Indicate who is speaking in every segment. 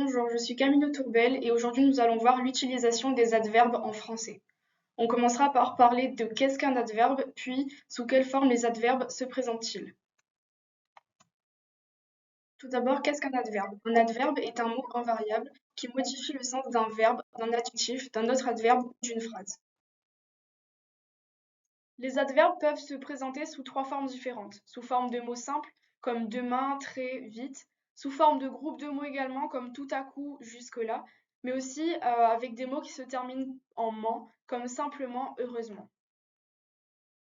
Speaker 1: Bonjour, je suis Camille Tourbel et aujourd'hui nous allons voir l'utilisation des adverbes en français. On commencera par parler de qu'est-ce qu'un adverbe, puis sous quelle forme les adverbes se présentent-ils. Tout d'abord, qu'est-ce qu'un adverbe? Un adverbe est un mot invariable qui modifie le sens d'un verbe, d'un adjectif, d'un autre adverbe ou d'une phrase. Les adverbes peuvent se présenter sous trois formes différentes, sous forme de mots simples comme demain, très, vite, sous forme de groupes de mots également comme tout à coup, jusque-là, mais aussi avec des mots qui se terminent en ment comme simplement, heureusement.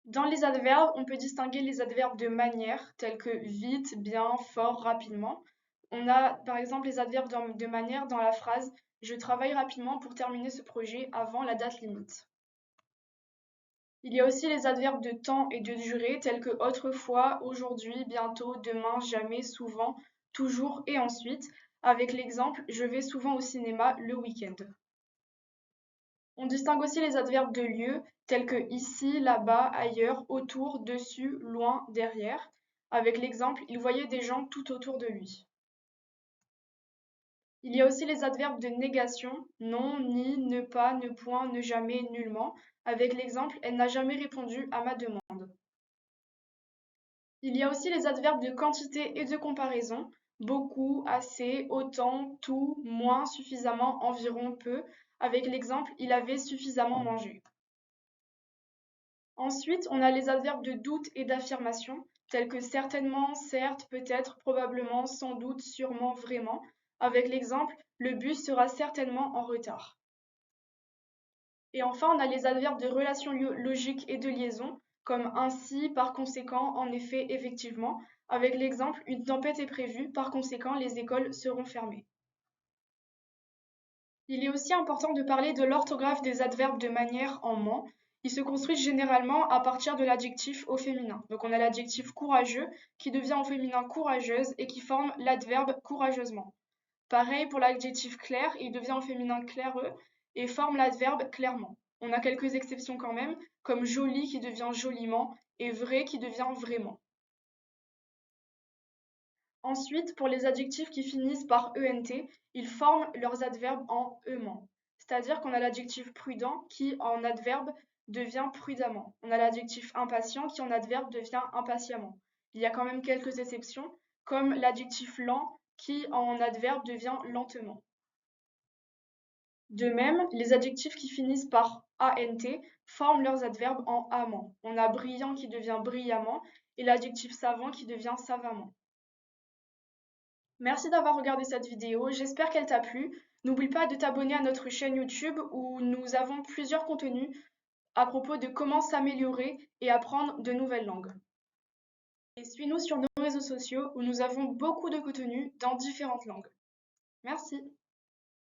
Speaker 1: Dans les adverbes, on peut distinguer les adverbes de manière tels que vite, bien, fort, rapidement. On a par exemple les adverbes de manière dans la phrase je travaille rapidement pour terminer ce projet avant la date limite. Il y a aussi les adverbes de temps et de durée tels que autrefois, aujourd'hui, bientôt, demain, jamais, souvent, toujours et ensuite, avec l'exemple je vais souvent au cinéma le week-end. On distingue aussi les adverbes de lieu tels que ici, là-bas, ailleurs, autour, dessus, loin, derrière, avec l'exemple il voyait des gens tout autour de lui. Il y a aussi les adverbes de négation, non, ni, ne pas, ne point, ne jamais, nullement, avec l'exemple elle n'a jamais répondu à ma demande. Il y a aussi les adverbes de quantité et de comparaison, beaucoup, assez, autant, tout, moins, suffisamment, environ, peu, avec l'exemple il avait suffisamment mangé. Ensuite, on a les adverbes de doute et d'affirmation, tels que certainement, certes, peut-être, probablement, sans doute, sûrement, vraiment, avec l'exemple le bus sera certainement en retard. Et enfin, on a les adverbes de relation logique et de liaison, comme ainsi, par conséquent, en effet, effectivement, avec l'exemple une tempête est prévue, par conséquent, les écoles seront fermées. Il est aussi important de parler de l'orthographe des adverbes de manière en ment. Ils se construisent généralement à partir de l'adjectif au féminin. Donc on a l'adjectif courageux qui devient au féminin courageuse et qui forme l'adverbe courageusement. Pareil pour l'adjectif clair, il devient au féminin claireux et forme l'adverbe clairement. On a quelques exceptions quand même, comme joli qui devient joliment et vrai qui devient vraiment. Ensuite, pour les adjectifs qui finissent par ent, ils forment leurs adverbes en ement. C'est-à-dire qu'on a l'adjectif prudent qui, en adverbe, devient prudemment. On a l'adjectif impatient qui, en adverbe, devient impatiemment. Il y a quand même quelques exceptions, comme l'adjectif lent qui, en adverbe, devient lentement. De même, les adjectifs qui finissent par ant forment leurs adverbes en amant. On a brillant qui devient brillamment et l'adjectif savant qui devient savamment. Merci d'avoir regardé cette vidéo, j'espère qu'elle t'a plu. N'oublie pas de t'abonner à notre chaîne YouTube où nous avons plusieurs contenus à propos de comment s'améliorer et apprendre de nouvelles langues. Et suis-nous sur nos réseaux sociaux où nous avons beaucoup de contenus dans différentes langues. Merci.